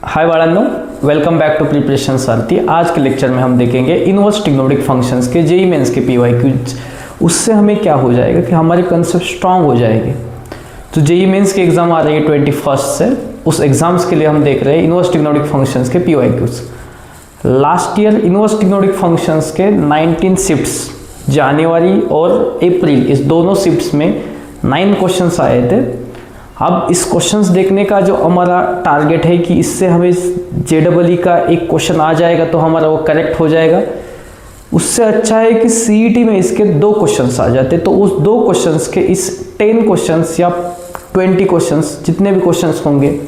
हाय बाळांनो, welcome back to preparation सारथी। आज के लेक्चर में हम देखेंगे इनवर्स ट्रिग्नोमेट्रिक फंक्शंस के जेईई मेंस के पीवाईक्यूज। उससे हमें क्या हो जाएगा कि हमारे कंसेप्ट स्ट्रांग हो जाएंगे। तो जेईई मेंस के एग्जाम आ रही है 21 से, उस एग्जाम्स के लिए हम देख रहे हैं इनवर्स ट्रिग्नोमेट्रिक फंक्शंस के PYQs. Last year inverse trigonometric functions के 19 शिफ्ट्स जनवरी और अप्रैल, इस दोनों शिफ्ट्स में 9 क्वेश्चंस आए थे। अब इस क्वेश्चंस देखने का जो हमारा टारगेट है कि इससे हमें जेईई का एक क्वेश्चन आ जाएगा तो हमारा वो करेक्ट हो जाएगा। उससे अच्छा है कि सीईटी में इसके 2 क्वेश्चंस आ जाते, तो उस 2 क्वेश्चंस के इस 10 क्वेश्चंस या 20 क्वेश्चंस जितने भी क्वेश्चंस होंगे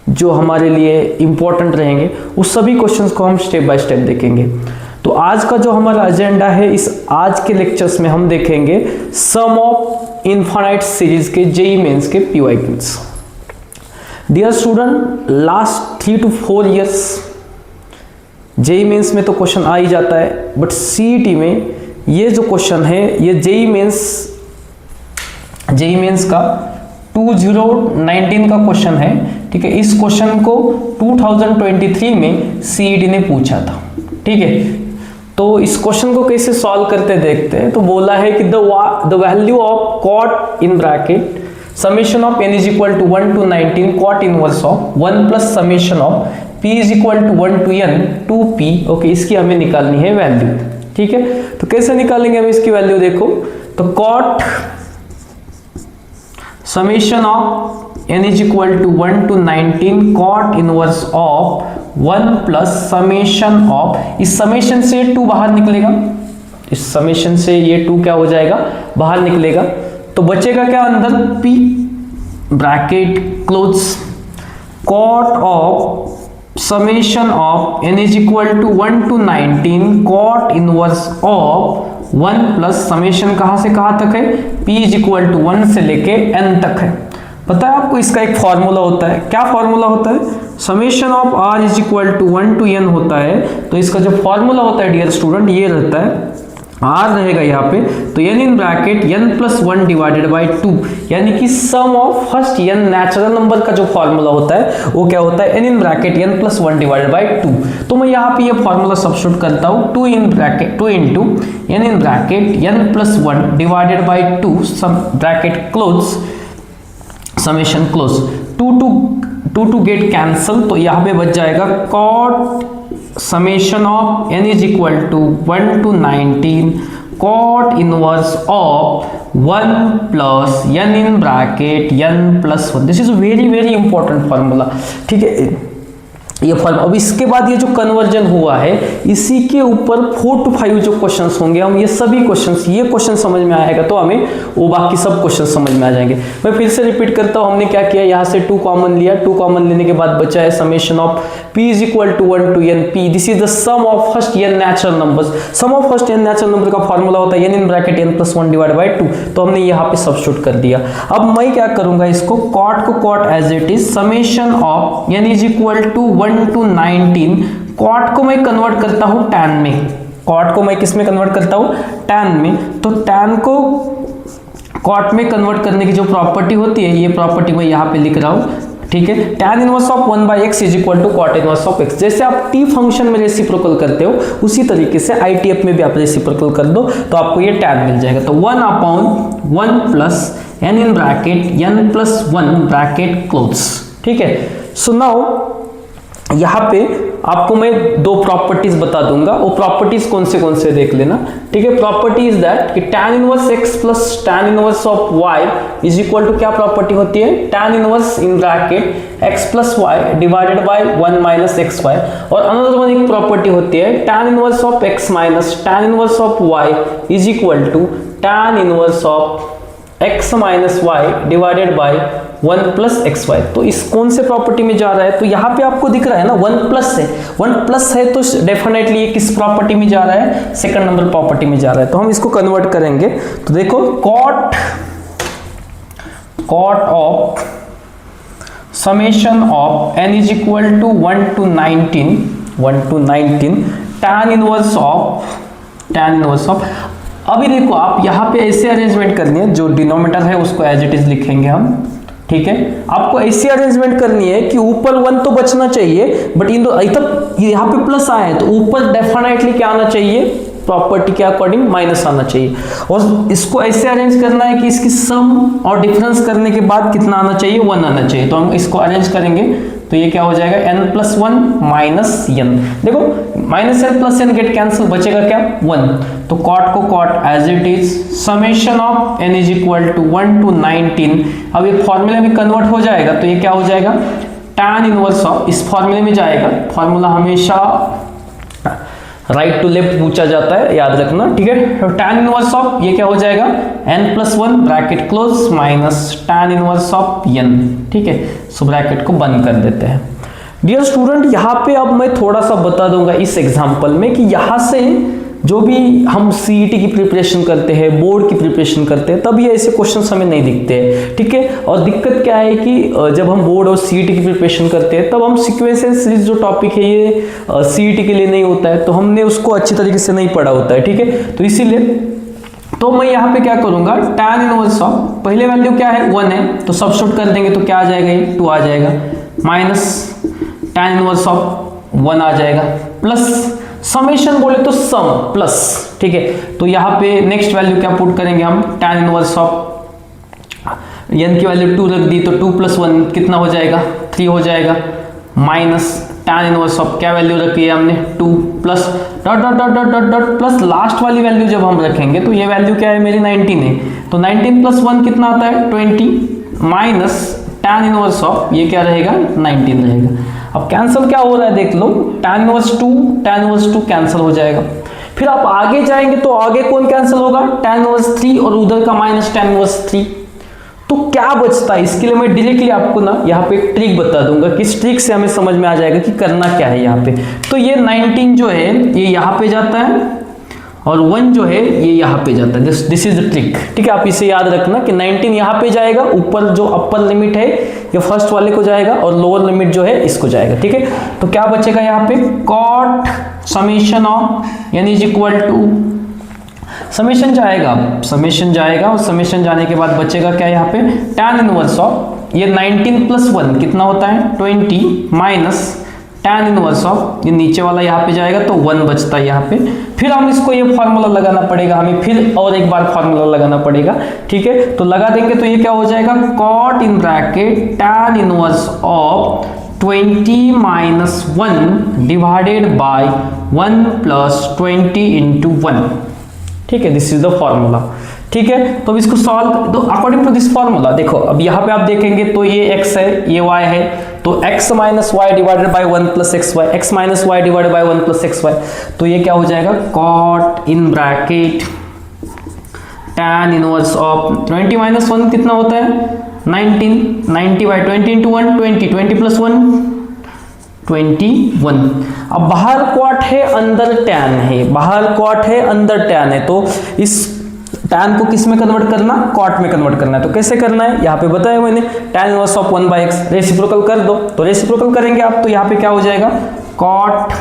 जो हमारे लिए इम्पोर्टेंट रहेंगे, उस सभी क्वेश्चंस को हम स्टेप बाय स्टेप देखेंगे। तो आज का जो हमारा एजेंडा है, इस आज के लेक्चर्स में हम देखेंगे सम ऑफ इनफाइनाइट सीरीज के जेईई मेंस के PYQs. Dear student, last 3 to 4 years JEE mains में तो क्वेश्चन आ ही जाता है, बट सीईटी में ये जो क्वेश्चन है ये जेईई मेंस का 2019 का क्वेश्चन है। ठीक है, इस क्वेश्चन को 2023 में सीईटी ने पूछा था। ठीक है, तो इस क्वेश्चन को कैसे सॉल्व करते देखते हैं। तो बोला है कि the value of cot in bracket summation of n is equal to 1 to 19 cot inverse of 1 plus summation of p is equal to 1 to n 2p। Okay, इसकी हमें निकालनी है वैल्यू। ठीक है, तो कैसे निकालेंगे हम इसकी वैल्यू, देखो तो cot summation of n is equal to 1 to 19 cot inverse of 1 plus summation of, इस समेशन से 2 बाहर निकलेगा, इस समेशन से ये 2 क्या हो जाएगा, बाहर निकलेगा। तो बचेगा क्या अंदर, p bracket close cot of summation of n is equal to 1 to 19 cot inverse of 1 plus summation कहां से कहां तक है, p इज इक्वल टू 1 से लेके n तक है। पता है आपको इसका एक फॉर्मूला होता है, क्या फॉर्मूला होता है, summation of r is equal to 1 to n होता है। तो इसका जो फॉर्मूला होता है डियर स्टूडेंट ये रहता है, r रहेगा यहाँ पे, तो n in bracket n plus 1 divided by 2, यानी कि sum of first n natural number का जो फॉर्मूला होता है वो क्या होता है, n in bracket n plus 1 divided by 2। तो मैं यहाँ पे ये फॉर्मूला सब्स्टिट्यूट करता हूँ, 2 into n in bracket n plus 1 divided by 2 sum bracket close summation close, 2 to get cancel, तो यहाँ पे बच जाएगा cot summation of n is equal to 1 to 19 cot inverse of 1 plus n in bracket n plus 1। This is very very important formula. ठीक है, ये formula. अब इसके बाद ये जो कन्वर्जन हुआ है, इसी के ऊपर 4 to 5 जो क्वेश्चंस होंगे, हम ये सभी क्वेश्चंस, ये क्वेश्चन समझ में आएगा तो हमें वो बाकी सब क्वेश्चन समझ में आ जाएंगे। मैं फिर से रिपीट करता हूँ, हमने क्या किया, यहाँ से 2 कॉमन लिया, 2 कॉमन लेने के बाद बचा है summation of p is equal to 1 to n p, this is the sum of first n natural numbers. Sum of first n natural number का फॉर्मूला होता है n in bracket n plus 1 divide by 2, तो हमने यहाँ पे substitute कर दिया। अब मैं क्या करूंगा, इसको कॉट को cot as it is, summation of n is equal to 1 to 19 cot को मैं कन्वर्ट करता हूं टैन में, कॉट को मैं किस में कन्वर्ट करता हूं, टैन में। तो टैन को कॉट में कन्वर्ट करने की जो प्रॉपर्टी होती है, ये प्रॉपर्टी मैं यहां पे लिख रहा हूं। ठीक है, tan inverse of 1 by x is equal to cot inverse of x. जैसे आप टी फंक्शन में रेसिप्रोकल करते हो, उसी तरीके से आईटीएफ में भी आप रेसिप्रोकल कर दो तो आपको ये टैन मिल जाएगा। तो 1 upon 1 plus n in bracket n plus 1 bracket close. ठीक है, सो नाउ यहाँ पे आपको मैं 2 प्रॉपर्टीज बता दूंगा, वो प्रॉपर्टीज कौन से देख लेना। ठीक है, प्रॉपर्टी इज दैट कि tan inverse x plus tan inverse of y is equal to, क्या प्रॉपर्टी होती है, tan inverse in bracket x plus y divided by 1 minus x y. और अनदर वन एक प्रॉपर्टी होती है tan inverse of x minus tan inverse of y is equal to tan inverse of x minus y divided by 1 plus x y. तो इस कौन से property में जा रहा है, तो यहाँ पे आपको दिख रहा है ना 1 प्लस है, तो डेफिनेटली ये किस प्रॉपर्टी में जा रहा है, सेकंड नंबर प्रॉपर्टी में जा रहा है। तो हम इसको कन्वर्ट करेंगे, तो देखो cot of summation of n is equal to 1 to 19 tan inverse of. अभी देखो आप यहाँ पे ऐसे अरेंजमेंट करनी है, जो डिनोमिनेटर है उसको एज इट इज लिखेंगे हम। ठीक है, आपको ऐसी अरेंजमेंट करनी है कि ऊपर 1 तो बचना चाहिए, बट इन दो तब यहाँ पे प्लस आया है तो ऊपर डेफिनेटली क्या आना चाहिए, प्रॉपर्टी के अकॉर्डिंग माइनस आना चाहिए। और इसको ऐसे अरेंज करना है कि इसकी सम और डिफरेंस करने के बाद कितना आना चाहिए, 1 आना चाहिए। तो हम इसको अरेंज करेंगे तो ये क्या हो जाएगा, n+1 माइनस n। देखो minus n plus n get cancel, बचेगा क्या, 1। तो कॉट को cot as it is, summation of n is equal to 1 to 19। अब ये फॉर्मूले में कन्वर्ट हो जाएगा तो ये क्या हो जाएगा, tan इनवर्स ऑफ, इस फॉर्मूले में जाएगा, फॉर्मूला हमेशा राइट टू लेफ्ट पूछा जाता है, याद रखना, ठीक है। तो tan इनवर्स ऑफ ये क्या हो जाएगा, n+1 bracket close minus tan inverse of n, ठीक है। सो ब्रैकेट को बंद कर देते हैं। डियर स्टूडेंट, यहाँ पे अब मैं थोड़ा सा बता दूंगा इस एग्जांपल में कि यहाँ से जो भी हम सीईटी की प्रिपरेशन करते हैं, बोर्ड की प्रिपरेशन करते हैं, तब ये ऐसे क्वेश्चंस हमें नहीं दिखते हैं, ठीक है। और दिक्कत क्या है कि जब हम बोर्ड और सीईटी की प्रिपरेशन करते हैं तब हम सीक्वेंशियल सीरीज जो टॉपिक है ये सीईटी के लिए नहीं होता है, तो हमने उसको अच्छी तरीके से नहीं पढ़ा होता है, ठीक है। तो इसीलिए तो मैं यहाँ पे क्या करूंगा, tan इनवर्स ऑफ, पहले वैल्यू क्या है 1 है तो सब्स्टिट्यूट कर देंगे तो क्या आ जाएगा, ये 2 आ जाएगा, माइनस tan इनवर्स ऑफ 1 आ जाएगा, प्लस समेशन बोले तो सम प्लस, ठीक है। तो यहाँ पे नेक्स्ट वैल्यू क्या पुट करेंगे हम, tan इनवर्स ऑफ n की वैल्यू 2 रख दी तो 2 + 1 कितना हो जाएगा, 3 हो जाएगा, माइनस tan इनवर्स ऑफ क्या वैल्यू रखी है हमने 2 plus dot dot dot dot dot dot plus last वाली वैल्यू जब हम रखेंगे तो ये वैल्यू क्या है मेरी 19 है, तो 19 + 1 कितना आता है 20 माइनस tan इनवर्स ऑफ ये क्या रहेगा 19 रहेगा। अब कैंसिल क्या हो रहा है देख लो, tan इनवर्स 2 कैंसिल हो जाएगा। फिर आप आगे जाएंगे तो आगे कौन कैंसिल होगा, tan इनवर्स 3 और उधर का माइनस tan इनवर्स 3। तो क्या बचता है, इसके लिए मैं डायरेक्टली आपको ना यहाँ पे एक ट्रिक बता दूंगा कि इस ट्रिक से हमें समझ में आ जाएगा कि करना क्या है यहाँ पे। तो ये 19 जो है ये यहाँ पे जाता है और 1 जो है ये यहाँ पे जाता है, दिस इज द ट्रिक, ठीक है। आप इसे याद रखना कि 19 यहाँ पे जाएगा, ऊपर जो अपर लिमिट है ये फर्स्ट वाले को जाएगा और लोअर लिमिट जो है इसको जाएगा, ठीक है। तो क्या बचेगा यहाँ पे, cot summation of n is equal to, summation जाएगा, समेशन जाएगा और समेशन जाने के बाद बचेगा क्या यहाँ पे, tan इनवर्स ऑफ ये 19 + 1 कितना होता है 20 माइनस tan इनवर्स ऑफ ये नीचे वाला यहाँ पे जाएगा तो 1 बचता है यहाँ पे। फिर हम इसको ये फॉर्मूला लगाना पड़ेगा, हमें फिर और एक बार फॉर्मूला लगाना पड़ेगा, ठीक है। तो लगा देंगे तो ये क्या हो जाएगा, cot in bracket tan inverse of 20 minus 1 divided by 1 plus 20 × 1, ठीक है। दिस इज द फॉर्मूला, ठीक है। तो इसको सॉल्व, तो अकॉर्डिंग टू दिस फॉर्मूला देखो, अब यहाँ पे आप देखेंगे तो ये x है ये y है, तो x minus y divided by 1 plus x y, x minus y divided by 1 plus x y, तो ये क्या हो जाएगा, cot in bracket tan inverse of 20 minus 1 कितना होता है 19, 90 बाय 20 × 1 20, 20 + 1 21। अब बाहर कॉट है अंदर tan है, बाहर कॉट है अंदर tan है, तो इस tan को किस में कन्वर्ट करना, कॉट में कन्वर्ट करना है। तो कैसे करना है यहाँ पे बताया मैंने, tan inverse of 1/x reciprocal कर दो, तो रेसिप्रोकल करेंगे आप तो यहाँ पे क्या हो जाएगा, कॉट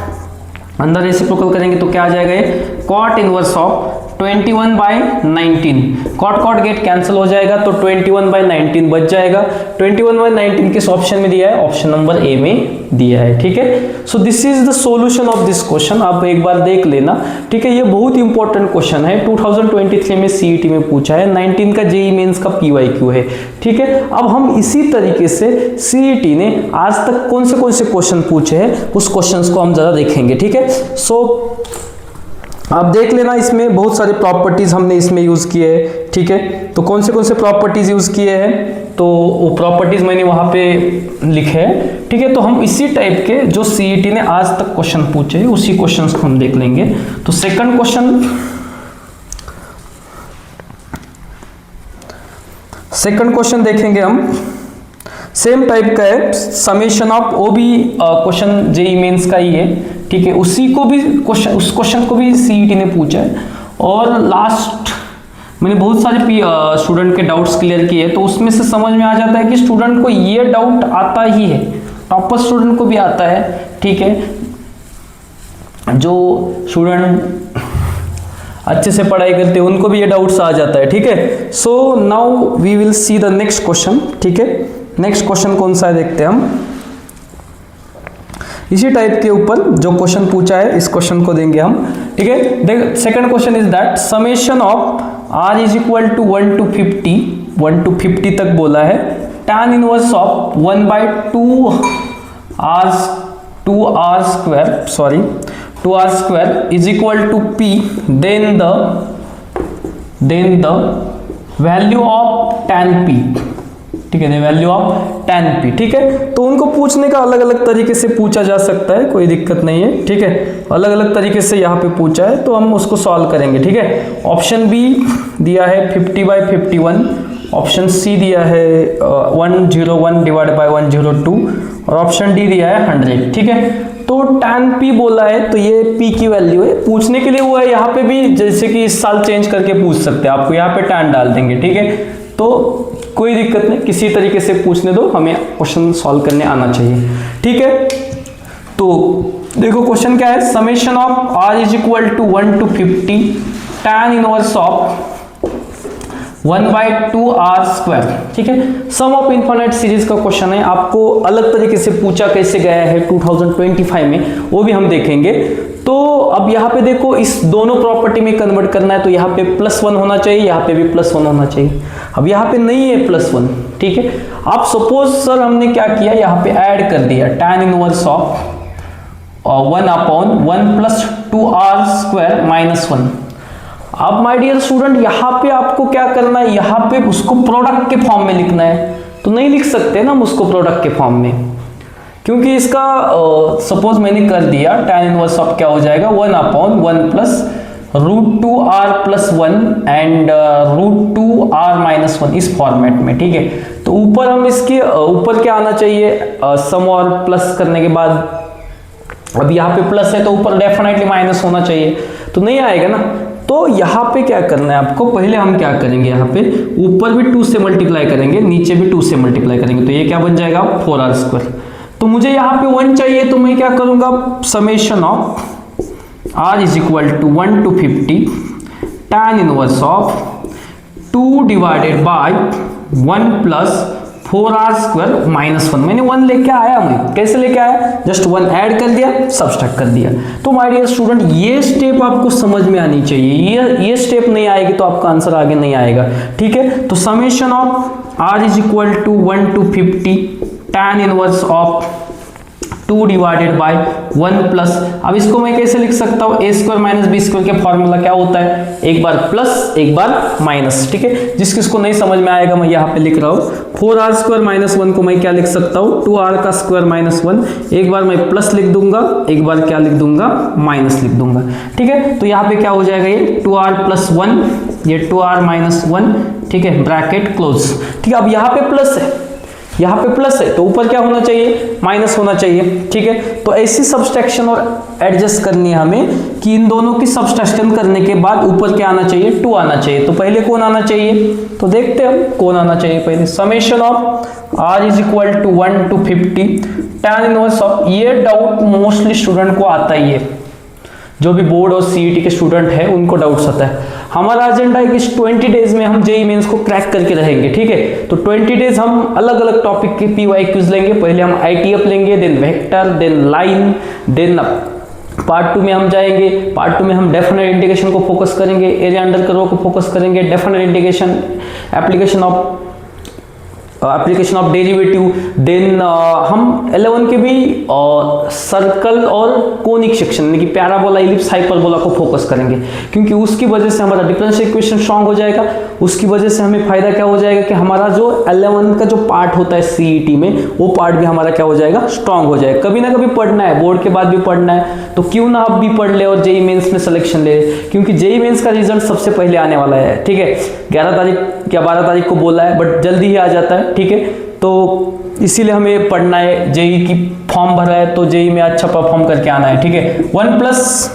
अंदर रेसिप्रोकल करेंगे तो क्या आ जाएगा, ये cot inverse of 21/19, cot cot get cancel हो जाएगा तो 21/19 बच जाएगा। 21/19 किस ऑप्शन में दिया है, ऑप्शन नंबर ए में दिया है, ठीक है। So this is the solution of this question, आप एक बार देख लेना, ठीक है। ये बहुत इंपॉर्टेंट क्वेश्चन है, 2023 में सीईटी में पूछा है, 19 का जेईई मेंस का पीवाईक्यू है, ठीक है। अब हम इसी तरीके से सीईटी ने आज तक कौन से क्वेश्चन पूछे हैं उस क्वेश्चंस को हम जरा देखेंगे, ठीक है। सो आप देख लेना, इसमें बहुत सारे प्रॉपर्टीज हमने इसमें यूज किए हैं, ठीक है। तो कौन से प्रॉपर्टीज यूज किए हैं, तो वो प्रॉपर्टीज मैंने वहां पे लिखे हैं, ठीक है। तो हम इसी टाइप के जो सीईटी ने आज तक क्वेश्चन पूछे हैं उसी क्वेश्चंस को हम देख लेंगे। तो सेकंड क्वेश्चन देखेंगे हम, सेम टाइप का है, समेशन ऑफ, वो भी क्वेश्चन जेईई मेंस का ही है, ठीक है। उसी को भी क्वेश्चन, उस क्वेश्चन को भी सीईटी ने पूछा है। और लास्ट मैंने बहुत सारे स्टूडेंट के डाउट्स क्लियर किए, तो उसमें से समझ में आ जाता है कि स्टूडेंट को ये डाउट आता ही है, टॉपर स्टूडेंट को भी आता है, ठीक है। जो स्टूडेंट अच्छे से पढ़ाई करते हैं उनको भी ये डाउट्स आ जाता है, ठीक है। So now we will see the next question, ठीक है। नेक्स्ट क्वेश्चन कौन सा है देखते हैं हम। इसी टाइप के ऊपर जो क्वेश्चन पूछा है इस क्वेश्चन को देंगे हम, ठीक है। देख second question is that summation of r is equal to 1 to 50 तक बोला है। tan inverse of 2r square is equal to p, then the value of tan p, ठीक है, वैल्यू ऑफ tan p, ठीक है। तो उनको पूछने का अलग अलग तरीके से पूछा जा सकता है, कोई दिक्कत नहीं है, ठीक है। अलग अलग तरीके से यहाँ पे पूछा है तो हम उसको सॉल्व करेंगे, ठीक है। ऑप्शन बी दिया है 50/51, ऑप्शन सी दिया है 101 डिवाइड बाय 102 और ऑप्शन डी दिया है 100, ठीक है। तो tan p बोला है तो ये p की वैल्यू है, पूछने के लिए वो है। यहाँ पे भी जैसे कि इस साल चेंज करके पूछ सकते हैं, आपको यहाँ पे tan डाल देंगे, ठीक है। तो कोई दिक्कत नहीं, किसी तरीके से पूछने दो, हमें क्वेश्चन सॉल्व करने आना चाहिए, ठीक है। तो देखो क्वेश्चन क्या है, summation of r is equal to 1 to 50 tan inverse of 1/2r square, ठीक है। सम ऑफ इनफिनिट सीरीज का क्वेश्चन है, आपको अलग तरीके से पूछा कैसे गया है 2025 में, वो भी हम देखेंगे। तो अब यहाँ पे देखो, इस दोनों प्रॉपर्टी में कन्वर्ट करना है तो यहाँ पे +1 होना चाहिए, यहाँ पे भी +1 होना चाहिए। अब यहाँ पे नहीं है +1, ठीक है। आप सपोज सर हमने क्या किया, यहाँ पे ऐड कर दिया tan inverse of 1/1 + 2r square -1। अब माय डियर स्टूडेंट यहाँ पे आपको क्या करना है, यहाँ पे उसको प्रोडक्ट के फॉर्म में लिखना है। तो नहीं लिख सकते ना हम उसको प्रोडक्ट के फॉर्म में, क्योंकि इसका सपोज मैंने कर दिया tan इनवर्स ऑफ क्या हो जाएगा 1/1 + √2r + 1 एंड √2r - 1 इस फॉर्मेट में, ठीक है। तो ऊपर हम इसके ऊपर क्या आना चाहिए, सम और प्लस करने के बाद, अब यहाँ पे प्लस है तो ऊपर डेफिनेटली माइनस होना चाहिए, तो नहीं आएगा ना। तो यहाँ पे क्या करना है आपको, पहले हम क्या करेंगे, यहाँ पे ऊपर भी 2 से मल्टीप्लाई करेंगे, नीचे भी 2 से मल्टीप्लाई करेंगे, तो ये क्या बन जाएगा 4r स्क्वायर। तो मुझे यहाँ पे 1 चाहिए, तो मैं क्या करूंगा, summation of r is equal to 1 to 50 tan inverse of 2 divided by 1 + 4r square -1। मैंने 1 लेके आया, मैं कैसे लेके आया, जस्ट 1 ऐड कर दिया, सब्सट्रैक्ट कर दिया। तो माय डियर स्टूडेंट ये स्टेप आपको समझ में आनी चाहिए, ये स्टेप नहीं आएगी तो आपका आंसर आगे नहीं आएगा, ठीक है। तो summation of r is equal to 1 to 50 tan inverse of 2 divided by 1 +, अब इसको मैं कैसे लिख सकता हूँ, a² - b² के फॉर्मूला क्या होता है, एक बार प्लस एक बार माइनस, ठीक है। जिसको नहीं समझ में आएगा मैं यहाँ पे लिख रहा हूँ 4r² - 1 को मैं क्या लिख सकता हूँ 2r² - 1, एक बार मैं प्लस लिख दूंगा, एक बार क्या लिख दूंगा माइनस लिख दूंगा, ठीक है। तो यहाँ पे क्या हो जाएगा, ये 2r + 1, ये 2r - 1, ठीक है, ब्रैकेट क्लोज, ठीक है। अब यहाँ पे प्लस है, यहाँ पे प्लस है तो ऊपर क्या होना चाहिए, माइनस होना चाहिए, ठीक है। तो ऐसी सब्सट्रैक्शन और एडजस्ट करनी है हमें कि इन दोनों की सब्सट्रैक्शन करने के बाद ऊपर क्या आना चाहिए, 2 आना चाहिए। तो पहले कौन आना चाहिए, तो देखते हैं हम कौन आना चाहिए पहले। Summation of r is equal to 1 to 50 tan inverse of, ये डाउट मोस्टली स्टूडेंट को आता ही है, जो भी बोर्ड और सीईटी के स्टूडेंट है उनको डाउट्स आता है। हमारा एजेंडा है कि इस 20 डेज में हम जेईई मेंस को क्रैक करके रहेंगे, ठीक है। तो 20 डेज हम अलग अलग टॉपिक के PYQs लेंगे, पहले हम ITF लेंगे, then vector, then line, then part 2 में हम जाएंगे, पार्ट 2 में हम डेफिनेट इंटीग्रेशन को फोकस करेंगे, एरिया अंडर कर्व को फोकस करेंगे, definite integration, application of derivative, then हम 11 के भी सर्कल और कोनिक सेक्शन यानी कि पैराबोला, इलिप्स, हाइपरबोला को फोकस करेंगे, क्योंकि उसकी वजह से हमारा डिफरेंशियल इक्वेशन स्ट्रांग हो जाएगा। उसकी वजह से हमें फायदा क्या हो जाएगा कि हमारा जो 11 का जो पार्ट होता है सीईटी में, वो पार्ट भी हमारा क्या हो जाएगा, स्ट्रांग हो जाएगा। कभी ना कभी पढ़ना है, बोर्ड के बाद भी पढ़ना है, तो क्यों ना आप भी पढ़ ले और जेईई मेंस में सिलेक्शन ले, क्योंकि जेईई मेंस का रिजल्ट सबसे पहले आने वाला है, ठीक है। 11 तारीख या 12 तारीख को बोला है, बट जल्दी ही आ जाता है, ठीक है। तो इसीलिए हमें पढ़ना है, जेईई की फॉर्म भरा है तो जेईई में अच्छा परफॉर्म करके आना है, ठीक है। 1 प्लस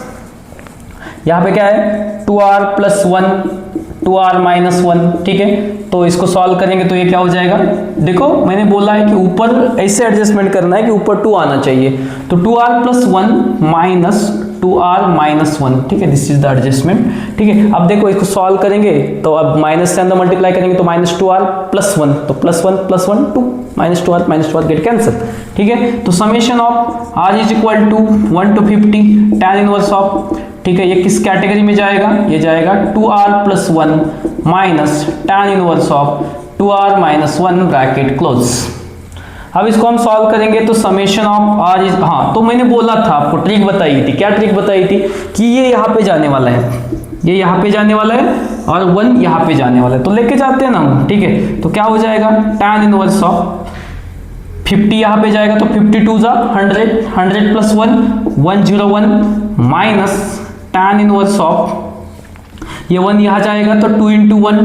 यहाँ पे क्या है 2r + 1 2r - 1, ठीक है। तो इसको सॉल्व करेंगे तो ये क्या हो जाएगा, देखो मैंने बोला है कि ऊपर ऐसे एडजस्टमेंट करना है कि ऊपर 2 आना चाहिए, तो 2r + 1 - 2r - 1, ठीक है, दिस इज द एडजस्टमेंट, ठीक है। अब देखो इसको सॉल्व करेंगे तो अब माइनस से अंदर मल्टीप्लाई करेंगे तो -2r + 1, तो +1 + 1 2, minus two r get cancel, ठीक है। तो summation of r is equal to 1 to 50 tan inverse of, ठीक है, ये किस कैटेगरी में जाएगा, ये जाएगा 2r + 1 minus tan inverse of 2r - 1 bracket close. अब इसको हम सॉल्व करेंगे तो समेशन ऑफ आर इज, हाँ तो मैंने बोला था आपको, ट्रिक बताई थी, क्या ट्रिक बताई थी कि ये यहाँ पे जाने वाला है, ये यहाँ पे जाने वाला है और 1 यहाँ पे जाने वाला है, तो लेके जाते हैं ना हम, ठीक है। तो क्या हो जाएगा tan इनवर्स ऑफ 50 यहाँ पे जाएगा तो 52 जा 100, 100 + 1 101 माइनस tan इनवर्स ऑफ ये 1 यहाँ जाएगा तो 2 × 1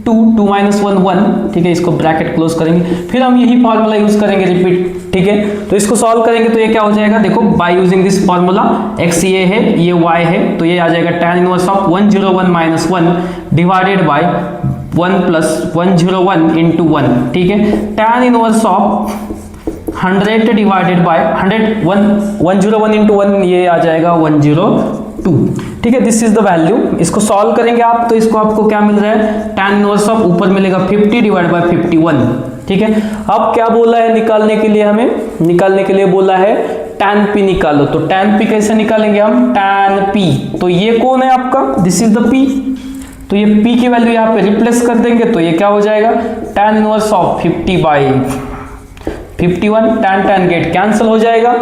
2 2 - 1 1, ठीक है। इसको ब्रैकेट क्लोज करेंगे, फिर हम यही फॉर्मूला यूज करेंगे रिपीट, ठीक है। तो इसको सॉल्व करेंगे तो ये क्या हो जाएगा, देखो by using this formula, x ये है ये y है, तो ये आ जाएगा tan inverse of 101 - 1 divided by 1 + 101 × 1, ठीक है। tan inverse of 100 divided by 101 × 1 ये आ जाएगा 102, ठीक है। This is the value. इसको सॉल्व करेंगे आप तो इसको आपको क्या मिल रहा है, tan इनवर्स ऑफ ऊपर मिलेगा 50 डिवाइड बाय 51, ठीक है। अब क्या बोला है निकालने के लिए, हमें निकालने के लिए बोला है tan p निकालो, तो tan p कैसे निकालेंगे हम, tan p, तो ये कौन है आपका, दिस इज द p, तो ये p की वैल्यू यहाँ पे रिप्लेस कर देंगे तो ये क्या हो जाएगा tan inverse of 50/51, tan gate cancel हो जाएगा,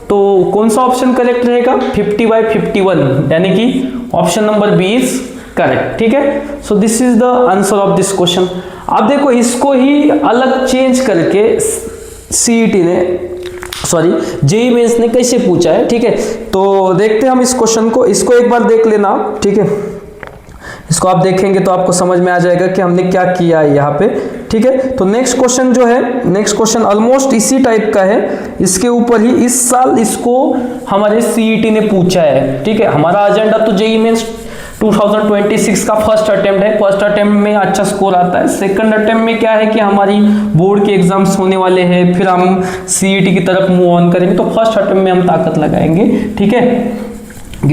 तो कौन सा ऑप्शन करेक्ट रहेगा, 50/51, यानी कि option number B is correct, ठीक है। So this is the answer of this question. अब देखो इसको ही अलग चेंज करके सीईटी ने, सॉरी जेईई मेंस ने कैसे पूछा है, ठीक है। तो देखते हैं हम इस क्वेश्चन को, इसको एक बार देख लेना, ठीक है। इसको आप देखेंगे तो आपको समझ में आ जाएगा कि हमने क्या किया है यहाँ पे, ठीक है। तो नेक्स्ट क्वेश्चन जो है, नेक्स्ट क्वेश्चन ऑलमोस्ट इसी टाइप का है, इसके ऊपर ही इस साल इसको हमारे सीईटी ने पूछा है, ठीक है। हमारा एजेंडा तो जेईई मेंस 2026 का फर्स्ट अटेम्प्ट है, फर्स्ट अटेम्प्ट में अच्छा स्कोर आता है, सेकंड अटेम्प्ट में क्या है कि हमारी बोर्ड के एग्जाम्स होने वाले हैं, फिर हम सीईटी की तरफ मूव ऑन करेंगे, तो फर्स्ट अटेम्प्ट में हम ताकत लगाएंगे, ठीक है।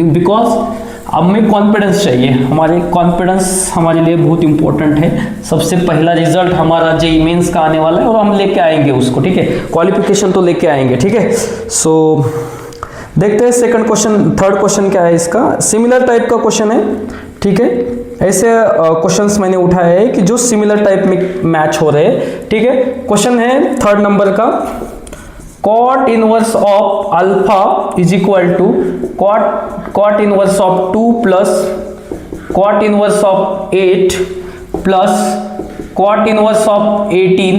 बिकॉज अब में कॉन्फिडेंस चाहिए, हमारे कॉन्फिडेंस हमारे लिए बहुत इंपॉर्टेंट है। सबसे पहला रिजल्ट हमारा जेईई मेंस का आने वाला है और हम लेके आएंगे उसको, ठीक है, क्वालिफिकेशन तो लेके आएंगे, ठीक है। सो देखते हैं सेकंड क्वेश्चन, थर्ड क्वेश्चन क्या है इसका, सिमिलर टाइप का क्वेश्चन है, ठीक है। ऐसे क्वेश्चंस मैंने उठाए हैं कि जो सिमिलर टाइप में मैच हो रहे हैं, ठीक है। क्वेश्चन है थर्ड नंबर का, cot inverse of alpha is equal to cot inverse of 2 plus cot inverse of 8 plus cot inverse of 18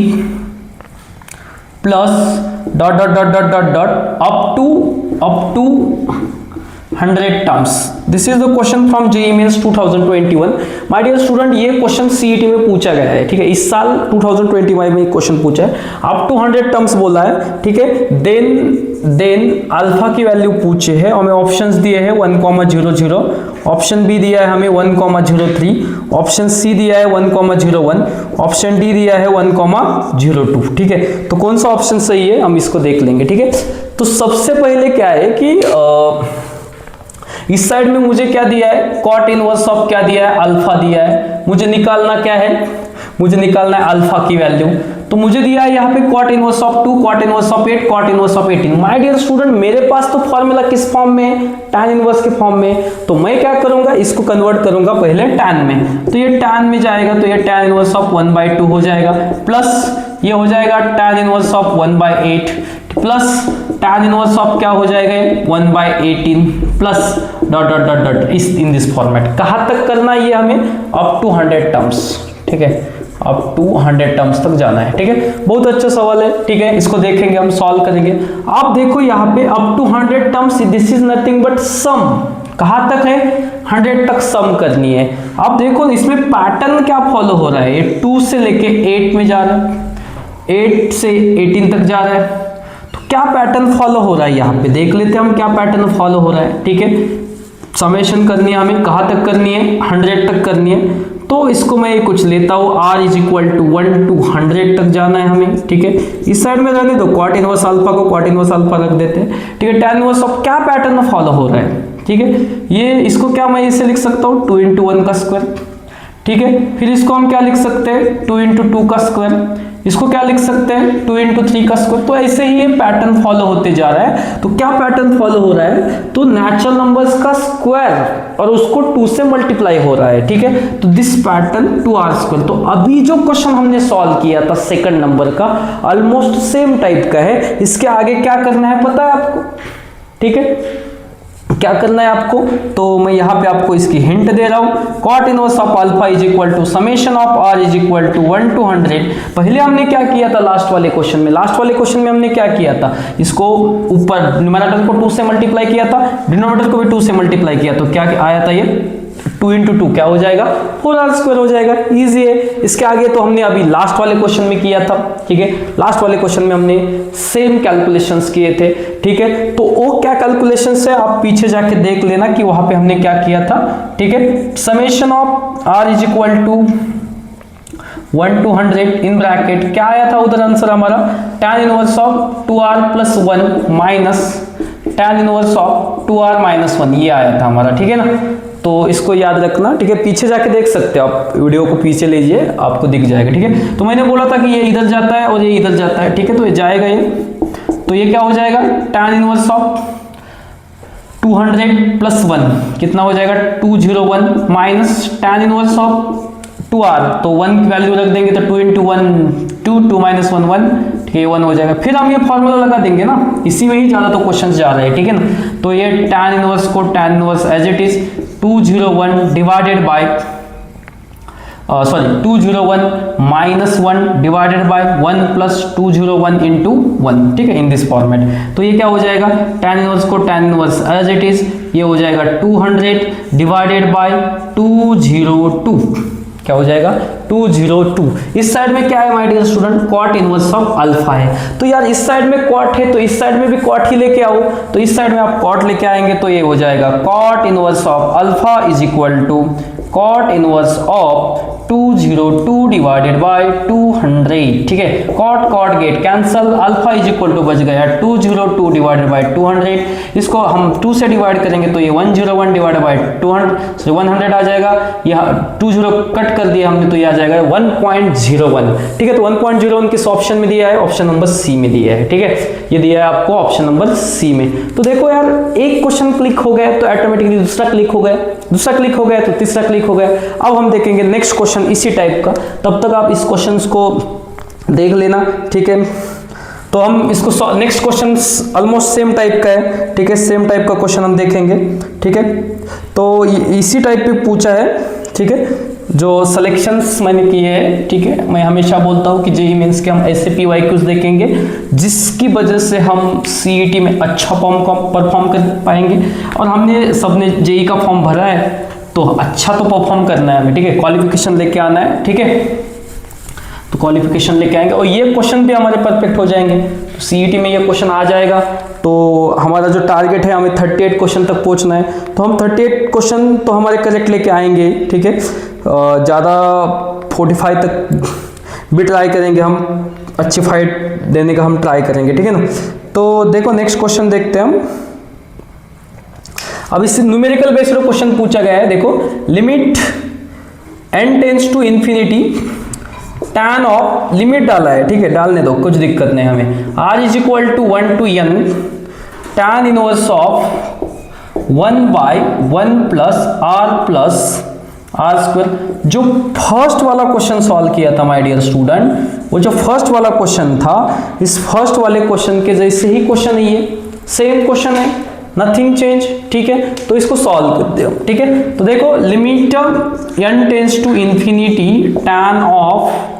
plus dot dot dot dot dot dot up to 100 terms. This is the question from JEE mains 2021। My dear student, ये क्वेश्चन CET में पूछा गया है, ठीक है। इस साल 2021 में क्वेश्चन पूछा है, अप टू 100 टर्म्स बोला है, ठीक है। देन अल्फा की वैल्यू पूछे है, हमें ऑप्शंस दिए हैं 1,00, ऑप्शन बी दिया है हमें 1,03, ऑप्शन सी दिया है 1,01, ऑप्शन डी दिया है 1,02, ठीक है। तो कौन सा ऑप्शन सही है हम इसको देख लेंगे, ठीक है। तो सबसे पहले क्या है कि इस साइड में मुझे क्या दिया है, cot इनवर्स ऑफ क्या दिया है, अल्फा दिया है, मुझे निकालना क्या है, मुझे निकालना है अल्फा की वैल्यू, तो मुझे दिया है यहाँ पे cot inverse of 2, cot inverse of 8, cot inverse of 18। My dear student, मेरे पास तो फॉर्मूला किस फॉर्म में है, tan इनवर्स के फॉर्म में, तो मैं क्या करूंगा, इसको कन्वर्ट करूंगा पहले tan में, तो ये tan में जाएगा तो ये tan इनवर्स ऑफ 1/2 हो जाएगा, प्लस ये हो जाएगा tan inverse of 1/8 plus tan inverse of क्या हो जाएगा 1/18 plus dot dot dot dot इस इन दिस फॉर्मेट। कहाँ तक करना है ये हमें, अप टू 100 टर्म्स, ठीक है, अप टू 100 टर्म्स तक जाना है, ठीक है। बहुत अच्छा सवाल है, ठीक है, इसको देखेंगे हम, सॉल्व करेंगे। आप देखो यहाँ पे up to 100 terms, this is nothing but sum, कहाँ तक है 100 तक सम करनी है। आप देखो इसमें पैटर्न क्या फॉलो हो रहा है, ये 2 से लेके 8 में जा रहा है, 8 से 18 तक जा रहा है, तो क्या पैटर्न फॉलो हो रहा है यहाँ पे देख लेते हैं हम, क्या पैटर्न फॉलो हो रहा है, ठीक है। समेशन करनी है हमें, कहाँ तक करनी है, 100 तक करनी है, तो इसको मैं कुछ लेता हूँ, r is equal to 1 to 100 तक जाना है हमें, ठीक है। इस साइड में रहने दो, cot इनवर्स अल्फा को cot इनवर्स अल्फा रख देते हैं, ठीक है। tan इनवर्स ऑफ क्या पैटर्न फॉलो हो रहा है, ठीक है, ये इसको क्या मैं इसे लिख सकता हूँ 2 × 1 का स्क्वायर, ठीक है। फिर इसको हम क्या लिख सकते हैं 2 × 2 का स्क्वायर, इसको क्या लिख सकते हैं 2 इंटू 3 का स्क्वायर। तो ऐसे ही ये पैटर्न फॉलो होते जा रहा है। तो क्या पैटर्न फॉलो हो रहा है, तो नेचुरल नंबर्स का स्क्वायर और उसको 2 से मल्टीप्लाई हो रहा है, ठीक है। तो दिस पैटर्न 2r स्क्वायर। तो अभी जो क्वेश्चन हमने सॉल्व किया था सेकंड नंबर का ऑलमोस्ट सेम टाइप का है। इसके आगे क्या करना है पता है आपको, ठीक है, क्या करना है आपको, तो मैं यहां पे आपको इसकी हिंट दे रहा हूं। Cot inverse of alpha is equal to summation of r is equal to 1 to 100। पहले हमने क्या किया था लास्ट वाले क्वेश्चन में हमने क्या किया था, इसको ऊपर न्यूमरेटर को 2 से मल्टीप्लाई किया था, डिनोमिनेटर को भी 2 से मल्टीप्लाई किया, तो क्या आया था ये 2 इंटू 2 क्या हो जाएगा 4r स्क्वायर हो जाएगा। इजी है। इसके आगे तो हमने अभी लास्ट वाले क्वेश्चन में किया था, ठीक है। लास्ट वाले क्वेश्चन में हमने सेम कैलकुलेशंस किए थे, ठीक है। तो वो क्या कैलकुलेशंस है आप पीछे जाके देख लेना कि वहां पे हमने क्या किया था, ठीक है। Summation of r is equal to 1 to 100 in bracket क्या आया था उधर आंसर हमारा tan inverse of 2r plus 1 minus tan inverse of 2r minus 1 ये आया था हमारा, ठीक है ना। तो इसको याद रखना, ठीक है। पीछे जाके देख सकते हो आप, वीडियो को पीछे लीजिए आपको दिख जाएगा, ठीक है। तो मैंने बोला था कि ये इधर जाता है और ये इधर जाता है, ठीक है। तो ये जाएगा ये, तो ये क्या हो जाएगा tan इनवर्स ऑफ 200 प्लस 1 कितना हो जाएगा 201 minus tan inverse of 2r, तो 1 की वैल्यू रख देंगे तो 2 इंटू 1 2 माइनस 1 1, ठीक है 1 हो जाएगा। फिर हम ये फॉर्मूला लगा देंगे ना, इसी में ही ज्यादा तो क्वेश्चन जा रहे हैं, ठीक है ना। तो ये tan इनवर्स को tan inverse as it is 201 divided by 201 minus 1 divided by 1 plus 201 into 1, ठीक है, इन दिस फॉर्मेट। तो ये क्या हो जाएगा tan इनवर्स को tan inverse as it is, ये हो जाएगा 200 डिवाइडेड बाय 202, क्या हो जाएगा 202। इस साइड में क्या है my dear student cot inverse of alpha है। तो यार इस साइड में कॉट है तो इस साइड में भी कॉट ही लेके आओ, तो इस साइड में आप कॉट लेके आएंगे तो ये हो जाएगा cot inverse of alpha is equal to cot inverse of 202 divided by 200, ठीक है। Cot cot get cancel, alpha is equal to बच गया 202 डिवाइडेड बाय 200। इसको हम 2 से डिवाइड करेंगे तो ये 101 डिवाइडेड बाय 100 आ जाएगा। यहाँ 20 कट कर दिया हमने तो ये आ जाएगा 1.01, ठीक है। तो 1.01 किस ऑप्शन में दिया है, ऑप्शन नंबर सी में दिया है, ठीक है। ये दिया है आपको ऑप्शन नंबर सी में। तो देखो यार एक क्वेश्चन क्लिक हो गया तो ऑटोमेटिकली दूसरा क्लिक हो गया, दूसरा क्लिक हो गया तो तीसरा क्लिक हो गया। अब हम देखेंगे नेक्स्ट क्वेश्चन इसी टाइप का, तब तक आप इस क्वेश्चंस को देख लेना, ठीक है। तो हम इसको next question almost same type का है, ठीक है। सेम टाइप का क्वेश्चन हम देखेंगे, ठीक है। तो इसी टाइप पे पूछा है, ठीक है। जो सिलेक्शंस मैंने किए हैं, ठीक है। मैं हमेशा बोलता हूँ कि जेईई मेंस के हम ऐसे PYQs देखेंगे जिसकी वजह से हम CET में अच्छा परफॉर्म कर पाएंगे। और हमने सबने जेईई का फॉर्म भरा है तो अच्छा तो परफॉर्म करना है हमें, ठीक है। क्वालिफिकेशन लेके आना है, ठीक है। तो क्वालिफिकेशन लेके आएंगे और ये क्वेश्चन भी हमारे परफेक्ट हो जाएंगे। तो CET में ये क्वेश्चन आ जाएगा तो हमारा जो टारगेट है हमें 38 क्वेश्चन तक पहुंचना है। तो हम 38 क्वेश्चन तो हमारे करेक्ट लेके आएंगे, ठीक है। ज़्यादा 45 तक भी ट्राई करेंगे, हम अच्छी फाइट देने का हम ट्राई करेंगे, ठीक है ना। तो देखो नेक्स्ट क्वेश्चन देखते हैं हम। अब इससे न्यूमेरिकल बेस्ड क्वेश्चन पूछा गया है, देखो limit n tends to infinity tan of limit डाला है, ठीक है, डालने दो कुछ दिक्कत नहीं हमें। r is equal to 1 to n tan inverse of 1/1 plus r square. जो फर्स्ट वाला क्वेश्चन सॉल्व किया था माय डियर स्टूडेंट, वो जो फर्स्ट वाला क्वेश्चन था इस फर्स्ट वाले क्वेश्चन के जैसे ही क्वेश्चन है, ये सेम क्वेश्चन है, नथिंग चेंज, ठीक है। तो इसको सॉल्व कर दो, ठीक है। तो देखो limit n tends to infinity tan of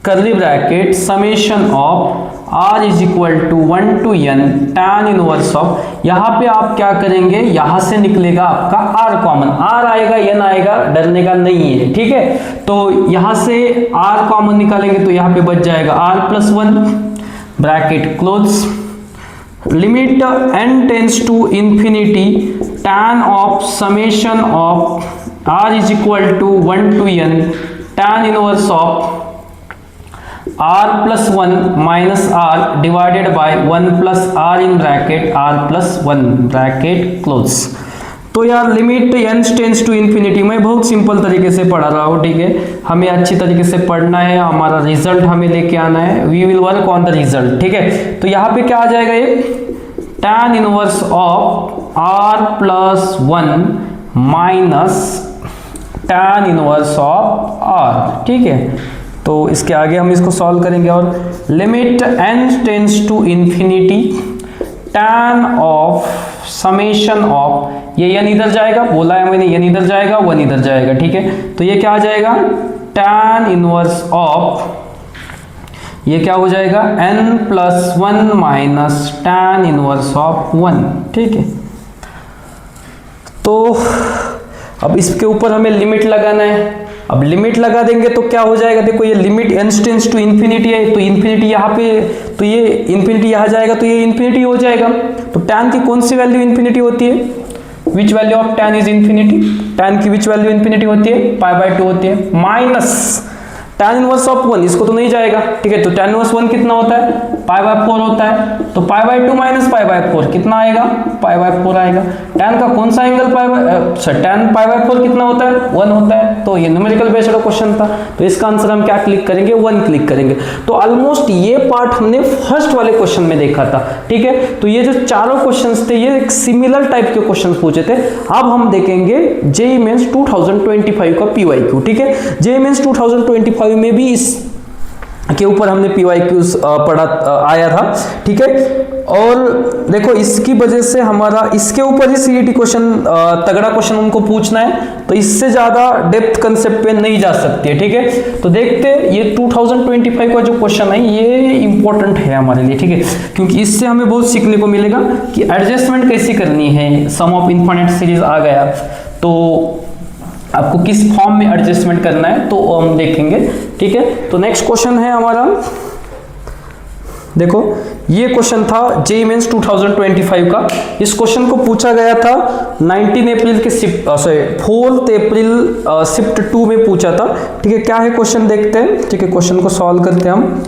curly bracket summation of r is equal to 1 to n tan inverse of, यहाँ पे आप क्या करेंगे, यहाँ से निकलेगा आपका r कॉमन, r आएगा n आएगा, डरने का नहीं है, ठीक है। तो यहाँ से r कॉमन निकालेंगे तो यहाँ पे बच जाएगा r plus 1 bracket close, limit n tends to infinity tan of summation of r is equal to 1 to n tan inverse of r plus 1 minus r divided by 1 plus r in bracket r plus 1 bracket close. तो यार limit n tends to infinity, मैं बहुत simple तरीके से पढ़ा रहा हूँ, ठीक है। हमें अच्छी तरीके से पढ़ना है, हमारा रिजल्ट हमें लेके आना है, we will work on the result, ठीक है। तो यहाँ पे क्या आ जाएगा, ये tan inverse of r plus 1 minus tan inverse of r, ठीक है। तो इसके आगे हम इसको सॉल्व करेंगे, और limit n tends to infinity tan of summation of, ये n इधर जाएगा, बोला है मैंने n इधर जाएगा 1 इधर जाएगा, ठीक है। तो ये क्या आ जाएगा, tan इनवर्स ऑफ, ये क्या हो जाएगा n plus 1 minus tan inverse of 1, ठीक है। तो अब इसके ऊपर हमें लिमिट लगाना है। अब लिमिट लगा देंगे तो क्या हो जाएगा, देखो ये limit n tends to infinity है, तो इन्फिनिटी यहाँ पे, तो ये इन्फिनिटी यहाँ जाएगा तो ये इन्फिनिटी हो जाएगा। तो tan की कौन सी वैल्यू इन्फिनिटी होती है, which value of tan is infinity, tan की विच वैल्यू इन्फिनिटी होती है, π/2 होती है, माइनस tan इनवर्स ऑफ 1, इसको तो नहीं जाएगा, ठीक है। तो tan इनवर्स 1 कितना होता है, π/4 होता है, तो π/2 माइनस π/4 कितना आएगा, π/4 आएगा। tan का कौन सा एंगल tan π/4 कितना होता है, 1 होता है। तो ये न्यूमेरिकल बेस्ड क्वेश्चन था, तो इसका आंसर हम क्या क्लिक करेंगे, 1 क्लिक करेंगे। तो ऑलमोस्ट ये पार्ट हमने फर्स्ट वाले क्वेश्चन में देखा था, ठीक है। तो ये जो चारों क्वेश्चन थे ये एक सिमिलर टाइप के क्वेश्चन पूछे थे। अब हम देखेंगे जेईई मेंस 2025 का पीवाईक्यू, ठीक है। जेईई मेंस 2025 में भी इस के ऊपर हमने पीवाईक्यूज पढ़ा आया था, ठीक है। और देखो इसकी वजह से हमारा इसके ऊपर ही सीईटी क्वेश्चन, तगड़ा क्वेश्चन उनको पूछना है, तो इससे ज्यादा डेप्थ कंसेप्ट पे नहीं जा सकती है, ठीक है। तो देखते ये 2025 का जो क्वेश्चन है ये इंपॉर्टेंट है हमारे लिए, ठीक है, क्योंकि इससे हमें बहुत सीखने को मिलेगा कि एडजस्टमेंट कैसी करनी है। सम ऑफ इनफिनिट सीरीज आ गया तो आपको किस फॉर्म में एडजस्टमेंट करना है तो हम देखेंगे, ठीक है। तो नेक्स्ट क्वेश्चन है हमारा, देखो ये क्वेश्चन था जेईई मेंस 2025 का। इस क्वेश्चन को पूछा गया था 19 अप्रैल के 4 अप्रैल शिफ्ट 2 में पूछा था, ठीक है। क्या है क्वेश्चन देखते हैं, ठीक है। क्वेश्चन को सॉल्व करते हैं हम।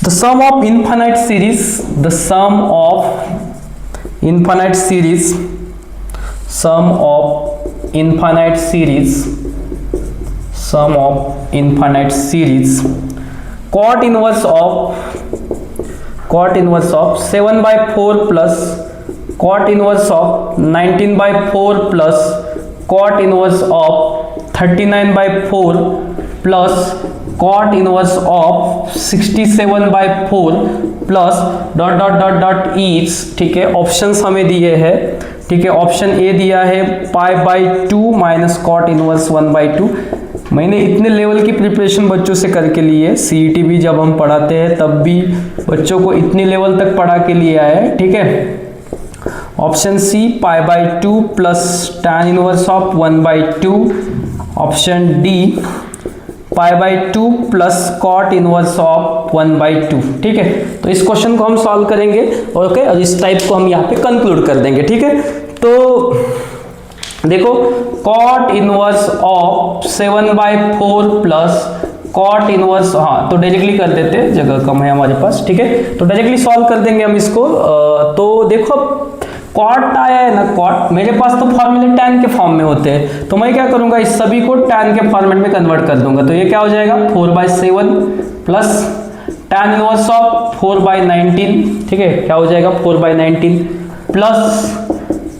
The sum of infinite series, the sum of infinite series, sum of infinite series, sum of infinite series, cot inverse of 7/4 plus cot inverse of 19/4 plus cot inverse of 39/4 plus cot inverse of 67/4 plus dot dot dot dot each, ठीक है। Options हमें दिए हैं, ठीक है। Option A दिया है π/2 minus cot inverse 1/2। मैंने इतने लेवल की प्रिपरेशन बच्चों से करके ली है, सीईटी भी जब हम पढ़ाते हैं तब भी बच्चों को इतनी लेवल तक पढ़ा के लिए आया है, ठीक है। Option C π/2 plus tan inverse of 1/2। Option D π/2 plus cot inverse of 1/2, ठीक है। तो इस क्वेश्चन को हम सॉल्व करेंगे, ओके, और इस टाइप को हम यहाँ पे कंक्लूड कर देंगे, ठीक है। तो देखो cot inverse of 7/4 plus cot inverse, हाँ तो डायरेक्टली कर देते हैं, जगह कम है हमारे पास, ठीक है। तो डायरेक्टली सॉल्व कर देंगे हम इसको। तो देखो कॉट आया है ना, कॉट मेरे पास तो फॉर्मूले tan के फॉर्म में होते हैं, तो मैं क्या करूंगा इस सभी को tan के फॉर्मेट में कन्वर्ट कर दूंगा। तो ये क्या हो जाएगा 4/7 प्लस tan इनवर्स ऑफ 4/19, ठीक है। क्या हो जाएगा 4/19 प्लस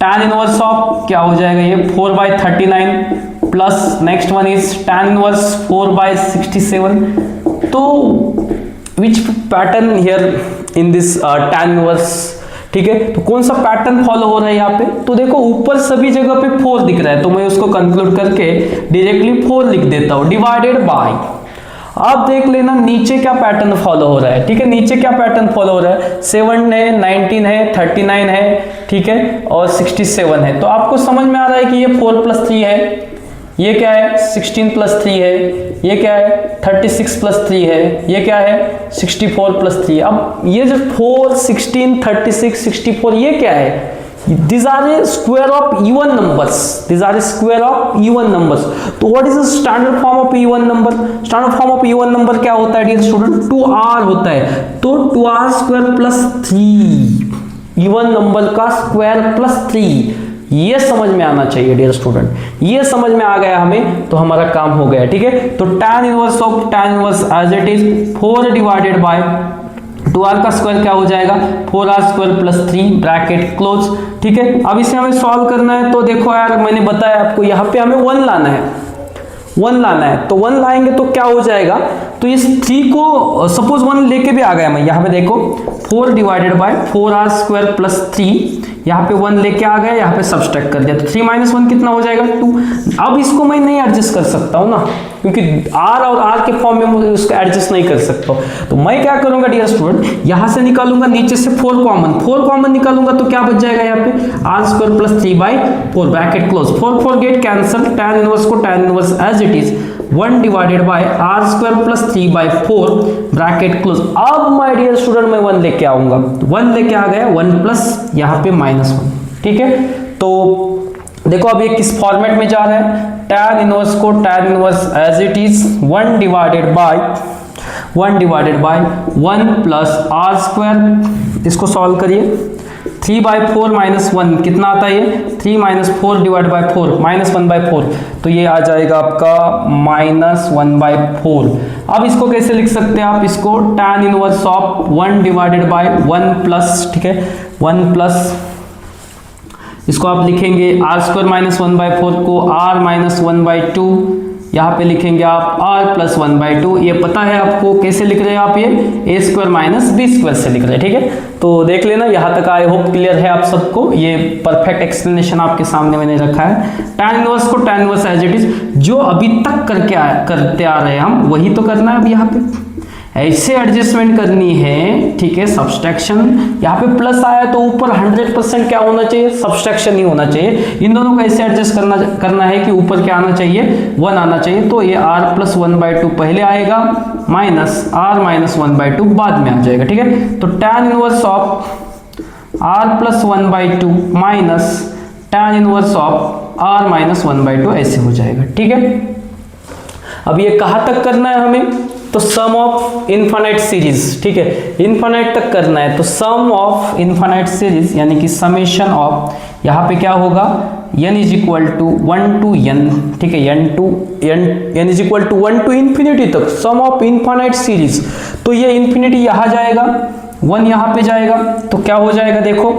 tan इनवर्स ऑफ क्या हो जाएगा ये 4/39 plus next one is tan inverse 4/67। तो which pattern here in this tan inverse, ठीक है। तो कौन सा पैटर्न फॉलो हो रहा है यहाँ पे, तो देखो ऊपर सभी जगह पे 4 दिख रहा है, तो मैं उसको कंक्लूड करके डायरेक्टली 4 लिख देता हूँ डिवाइडेड बाय। आप देख लेना नीचे क्या पैटर्न फॉलो हो रहा है, ठीक है। नीचे क्या पैटर्न फॉलो हो रहा है, 7 है, 19 है, 39 है, ठीक है, और 67 है। तो आपको समझ में आ रहा है कि ये 4 + 3 है, ये क्या है 16 + 3 है, ये क्या है 36 + 3 है, ये क्या है 64 + 3। अब ये जो 4, 16, 36, 64 ये क्या है, these are a square of even numbers, these are a square of even numbers। तो what is the standard form of even number, standard form of even number क्या होता है डियर स्टूडेंट, 2r होता है। तो 2r² + 3 इवन नंबर का square + 3, ये समझ में आना चाहिए डियर स्टूडेंट, ये समझ में आ गया हमें तो हमारा काम हो गया, ठीक है। तो tan inverse of tan inverse as it is 4 divided by 2r का स्क्वायर क्या हो जाएगा 4r square plus 3 bracket close, ठीक है। अब इसे हमें सॉल्व करना है, तो देखो यार मैंने बताया आपको यहाँ पे हमें 1 लाना है, 1 लाना है, तो 1 लाएंगे तो क्या हो जाएगा, तो इस 3 को सपोज 1 लेके भी आ गया मैं, यहाँ पे देखो 4 divided bye 4r square plus 3, यहाँ पे 1 लेके आ गया, यहाँ पे सब्सट्रैक्ट कर दिया, तो 3 - 1 कितना हो जाएगा 2। अब इसको मैं नहीं एडजस्ट कर सकता हूँ ना, क्योंकि r और r के फॉर्म में मुझे उसको एडजस्ट नहीं कर सकता, तो मैं क्या करूंगा डियर स्टूडेंट, यहाँ से निकालूंगा नीचे से 4 कॉमन निकालूंगा, तो क्या बच जाएगा यहाँ पे r square plus 3/4 bracket close, 4 get cancel, tan inverse को tan inverse as it is 1 divided by r square plus 3/4 bracket close. अब माय डियर स्टूडेंट मैं 1 लेके आऊंगा, 1 लेके आ गया, 1 प्लस यहाँ पे -1, ठीक है। तो देखो अब ये किस फॉर्मेट में जा रहा है, tan इनवर्स को tan inverse as it is 1 divided by 1 plus r square, इसको सॉल्व करिए, 3/4 -1 कितना आता है ये 3 - 4 डिवाइड बाय 4 -1/4, तो ये आ जाएगा आपका -1/4। अब इसको कैसे लिख सकते हैं आप, इसको tan inverse of 1 divided by 1 plus, ठीक है 1 प्लस, इसको आप लिखेंगे r स्क्वायर -1/4 को r -1/2, यहाँ पे लिखेंगे आप r प्लस 1/2, ये पता है आपको कैसे लिख रहे हैं आप, ये a square minus b square से लिख रहे हैं, ठीक है। तो देख लेना, यहाँ तक आई होप क्लियर है आप सबको, ये परफेक्ट एक्सप्लेनेशन आपके सामने मैंने रखा है। tan इनवर्स को tan inverse as it is, जो अभी तक करते आ रहे हैं हम, वही तो करना है अब यहाँ पे, ऐसे एडजस्टमेंट करनी है, ठीक है। सब्सट्रैक्शन यहाँ पे प्लस आया तो ऊपर 100% क्या होना चाहिए, सब्सट्रैक्शन ही होना चाहिए। इन दोनों को ऐसे एडजस्ट करना है कि ऊपर क्या आना चाहिए 1 आना चाहिए, तो ये r प्लस 1/2 पहले आएगा, माइनस r माइनस 1/2 बाद में आ जाएगा, ठीक है। तो tan inverse of r plus 1/2 minus tan inverse of r minus 1/2 ऐसे हो जाएगा, ठीक है। अब ये कहाँ तक करना है हमें, तो सम ऑफ इनफाइनाइट सीरीज, ठीक है, इनफाइनाइट तक करना है, तो सम ऑफ इनफाइनाइट सीरीज यानी कि समेशन ऑफ, यहाँ पे क्या होगा n is equal to 1 to n, ठीक है, n is equal to 1 to infinity तक, सम ऑफ इनफाइनाइट सीरीज, तो ये इंफिनिटी यहाँ जाएगा, 1 यहाँ पे जाएगा, तो क्या हो जाएगा देखो,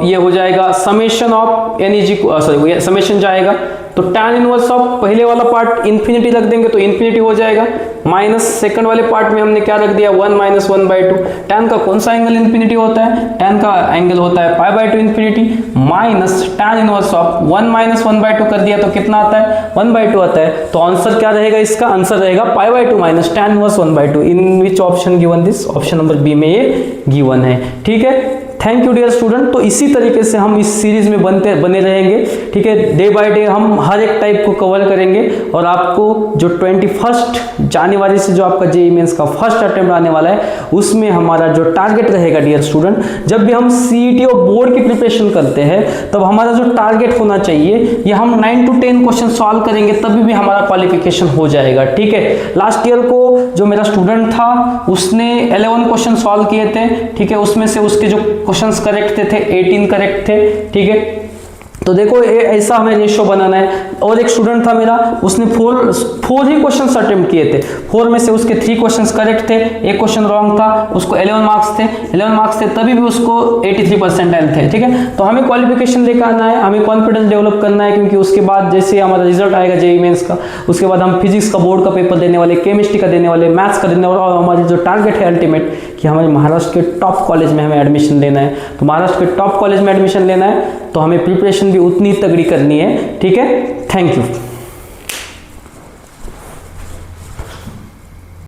ये हो जाएगा summation of n is equal, sorry summation जाएगा, तो tan इनवर्स ऑफ पहले वाला पार्ट इंफिनिटी रख देंगे तो इंफिनिटी हो जाएगा, माइनस सेकंड वाले पार्ट में हमने क्या रख दिया 1 - 1/2। tan का कौन सा एंगल इंफिनिटी होता है, tan का एंगल होता है π/2 infinity, minus tan inverse of 1 - 1/2 कर दिया तो कितना आता है 1/2 आता है, तो आंसर क्या रहेगा, इसका आंसर रहेगा π/2 minus tan inverse 1/2। In which option given this, option number B में ये गिवन है, ठीक है। Thank you dear student. तो इसी तरीके से हम इस सीरीज में बने रहेंगे, ठीक है। डे बाय डे हम हर एक टाइप को कवर करेंगे, और आपको जो 21 जनवरी से जो आपका जेईई मेंस का फर्स्ट अटेम्प्ट आने वाला है, उसमें हमारा जो टारगेट रहेगा डियर स्टूडेंट, जब भी हम सीईटी और बोर्ड की प्रिपरेशन करते हैं तब हमारा जो टारगेट होना चाहिए, ये हम 9 to 10 क्वेश्चन सॉल्व करेंगे, तभी भी हमारा क्वालिफिकेशन हो जाएगा, ठीक है। लास्ट ईयर को जो मेरा स्टूडेंट था उसने 11 क्वेश्चन सॉल्व किए थे, ठीक है, उसमें से उसके जो क्वेश्चंस करेक्ट थे 18 करेक्ट थे, ठीक है। तो देखो ऐसा हमें रेशियो बनाना है। और एक स्टूडेंट था मेरा, उसने 4 ही क्वेश्चंस अटेम्प्ट किए थे, 4 में से उसके 3 क्वेश्चंस करेक्ट थे, एक क्वेश्चन रॉन्ग था, उसको 11 मार्क्स थे, तभी भी उसको 83 परसेंटाइल थे, ठीक है। तो हमें क्वालिफिकेशन लेकर आना है, हमें कॉन्फिडेंस डेवलप करना है, क्योंकि उसके बाद जैसे हमारा रिजल्ट आएगा जेईई मेंस का, उसके बाद हम फिजिक्स का बोर्ड का पेपर देने वाले, केमिस्ट्री का देने वाले, मैथ्स का देने वाले, और हमारी जो टारगेट है अल्टीमेट कि हमारे महाराष्ट्र के टॉप कॉलेज में हमें एडमिशन लेना है। तो महाराष्ट्र के टॉप कॉलेज में एडमिशन लेना है तो हमें प्रिपरेशन भी उतनी तगड़ी करनी है, ठीक है। Thank you.